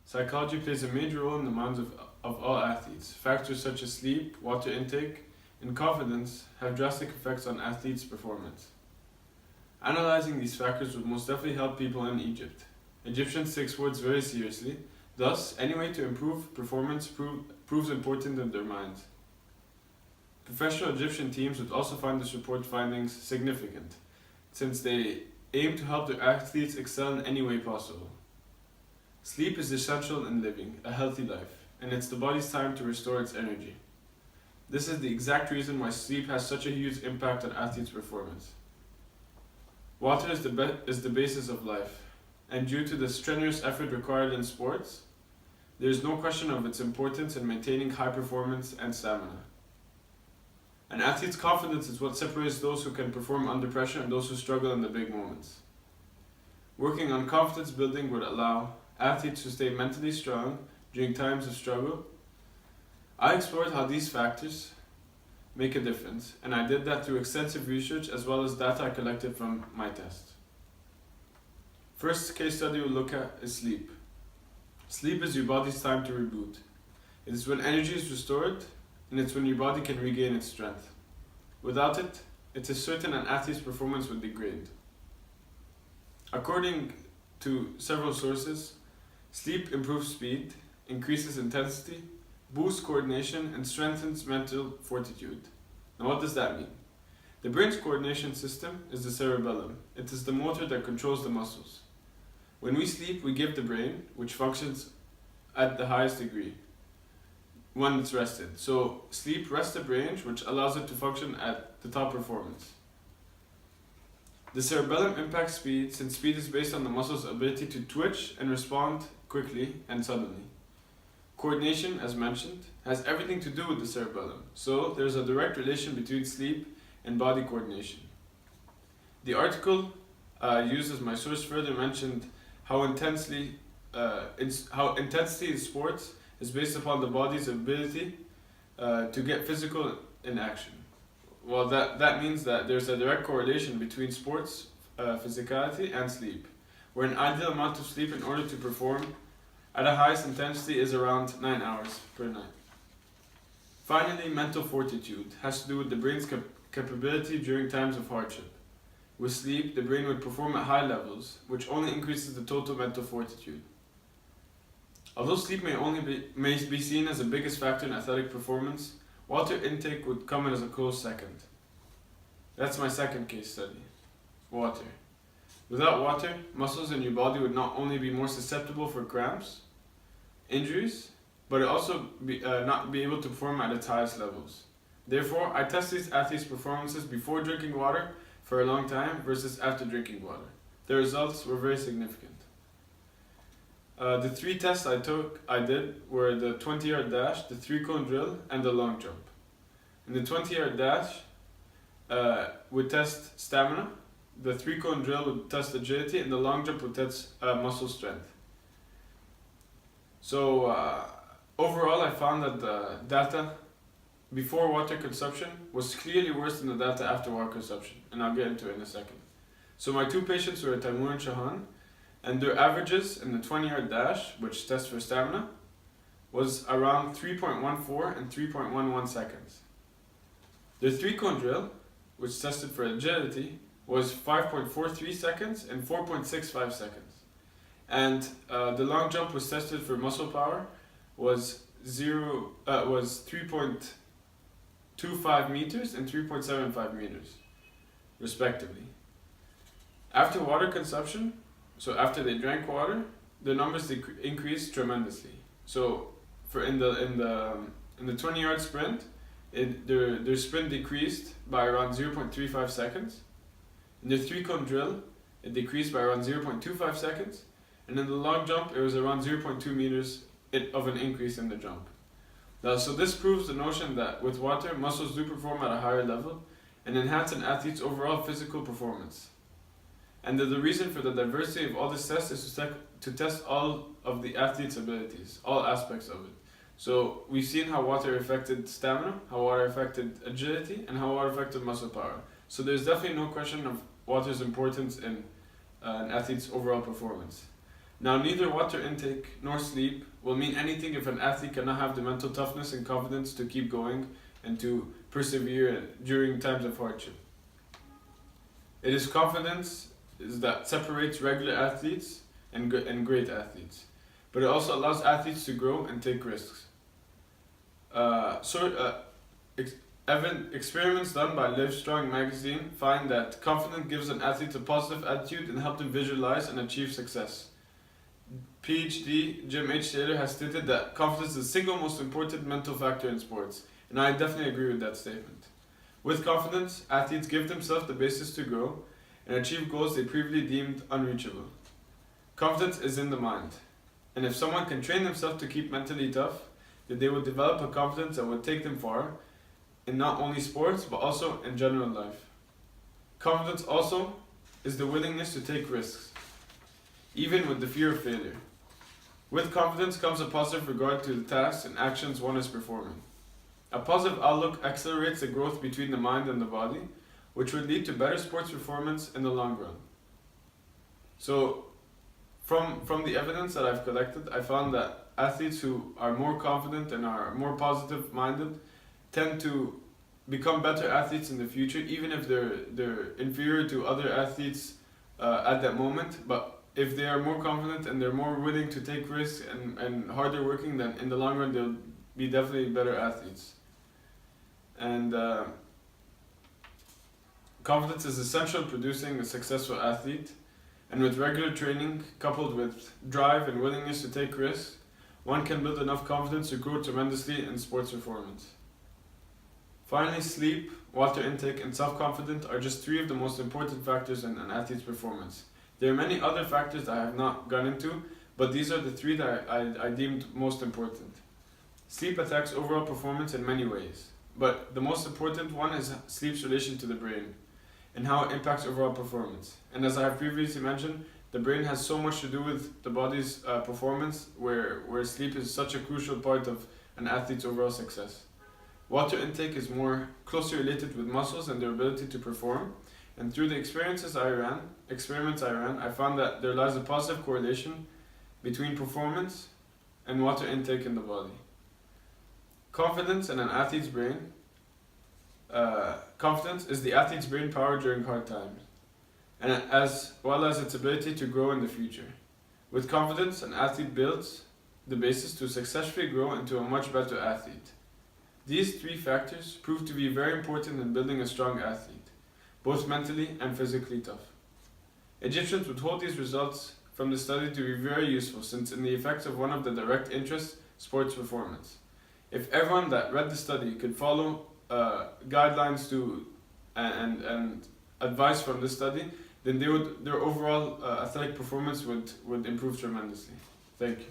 Psychology plays a major role in the minds of all athletes. Factors such as sleep, water intake, and confidence have drastic effects on athletes' performance. Analyzing these factors would most definitely help people in Egypt. Egyptians take sports very seriously, thus, any way to improve performance proves important in their minds. Professional Egyptian teams would also find this report findings significant, since they aim to help their athletes excel in any way possible. Sleep is essential in living a healthy life, and it's the body's time to restore its energy. This is the exact reason why sleep has such a huge impact on athletes' performance. Water is the basis of life, and due to the strenuous effort required in sports, there is no question of its importance in maintaining high performance and stamina. An athlete's confidence is what separates those who can perform under pressure and those who struggle in the big moments. Working on confidence building would allow athletes to stay mentally strong during times of struggle. I explored how these factors make a difference, and I did that through extensive research as well as data I collected from my test. First case study we'll look at is sleep. Sleep is your body's time to reboot. It is when energy is restored, and it's when your body can regain its strength. Without it, it is certain an athlete's performance would degrade. According to several sources, sleep improves speed, increases intensity, boosts coordination, and strengthens mental fortitude. Now, what does that mean? The brain's coordination system is the cerebellum. It is the motor that controls the muscles. When we sleep, we give the brain, which functions at the highest degree when it's rested. So, sleep rests the brain, which allows it to function at the top performance. The cerebellum impacts speed, since speed is based on the muscle's ability to twitch and respond quickly and suddenly. Coordination, as mentioned, has everything to do with the cerebellum, so there's a direct relation between sleep and body coordination. The article used as my source further mentioned how intensity in sports is based upon the body's ability to get physical in action. Well, that means that there's a direct correlation between sports, physicality, and sleep, where an ideal amount of sleep in order to perform at a highest intensity is around 9 hours per night. Finally, mental fortitude has to do with the brain's capability during times of hardship. With sleep, the brain would perform at high levels, which only increases the total mental fortitude. Although sleep may be seen as the biggest factor in athletic performance, water intake would come in as a close second. That's my second case study. Water. Without water, muscles in your body would not only be more susceptible for cramps, injuries, but it also not be able to perform at its highest levels. Therefore, I test these athletes' performances before drinking water for a long time versus after drinking water. The results were very significant. The three tests I did were the 20-yard dash, the 3-cone drill, and the long jump. In the 20-yard dash, would test stamina, the 3-cone drill would test agility, and the long jump would test muscle strength. So overall, I found that the data before water consumption was clearly worse than the data after water consumption, and I'll get into it in a second. So my two patients were Taimur and Shahan, and their averages in the 20-yard dash, which tests for stamina, was around 3.14 and 3.11 seconds. The 3-cone drill, which tested for agility, was 5.43 seconds and 4.65 seconds. And the long jump was tested for muscle power, was 3.25 meters and 3.75 meters, respectively. After water consumption, so after they drank water, the numbers increased tremendously. So for in the 20-yard sprint, their sprint decreased by around 0.35 seconds. In the 3-cone drill, it decreased by around 0.25 seconds. And in the long jump, it was around 0.2 meters of an increase in the jump. Now, so this proves the notion that with water, muscles do perform at a higher level and enhance an athlete's overall physical performance. And the reason for the diversity of all these tests is to test all of the athlete's abilities, all aspects of it. So we've seen how water affected stamina, how water affected agility, and how water affected muscle power. So there's definitely no question of water's importance in an athlete's overall performance. Now, neither water intake nor sleep will mean anything if an athlete cannot have the mental toughness and confidence to keep going and to persevere during times of hardship. It is confidence that separates regular athletes and great athletes, but it also allows athletes to grow and take risks. Experiments done by Livestrong magazine find that confidence gives an athlete a positive attitude and helps them visualize and achieve success. PhD Jim H. Taylor has stated that confidence is the single most important mental factor in sports, and I definitely agree with that statement. With confidence, athletes give themselves the basis to grow and achieve goals they previously deemed unreachable. Confidence is in the mind, and if someone can train themselves to keep mentally tough, then they will develop a confidence that will take them far in not only sports but also in general life. Confidence also is the willingness to take risks, even with the fear of failure. With confidence comes a positive regard to the tasks and actions one is performing. A positive outlook accelerates the growth between the mind and the body, which would lead to better sports performance in the long run. So, from the evidence that I've collected, I found that athletes who are more confident and are more positive minded tend to become better athletes in the future, even if they're inferior to other athletes at that moment. But if they are more confident and they're more willing to take risks and harder working, then in the long run they'll be definitely better athletes. And confidence is essential in producing a successful athlete, and with regular training coupled with drive and willingness to take risks, one can build enough confidence to grow tremendously in sports performance. Finally, sleep, water intake, and self-confidence are just three of the most important factors in an athlete's performance. There are many other factors that I have not gone into, but these are the three that I deemed most important. Sleep affects overall performance in many ways, but the most important one is sleep's relation to the brain and how it impacts overall performance. And as I have previously mentioned, the brain has so much to do with the body's performance, where sleep is such a crucial part of an athlete's overall success. Water intake is more closely related with muscles and their ability to perform, and through the experiments I ran, I found that there lies a positive correlation between performance and water intake in the body. Confidence in an athlete's brain. Confidence is the athlete's brain power during hard times, and as well as its ability to grow in the future. With confidence, an athlete builds the basis to successfully grow into a much better athlete. These three factors prove to be very important in building a strong athlete, both mentally and physically tough. Egyptians would hold these results from the study to be very useful, since in the effects of one of the direct interests, sports performance. If everyone that read the study could follow guidelines and advice from this study, then their overall athletic performance would improve tremendously. Thank you.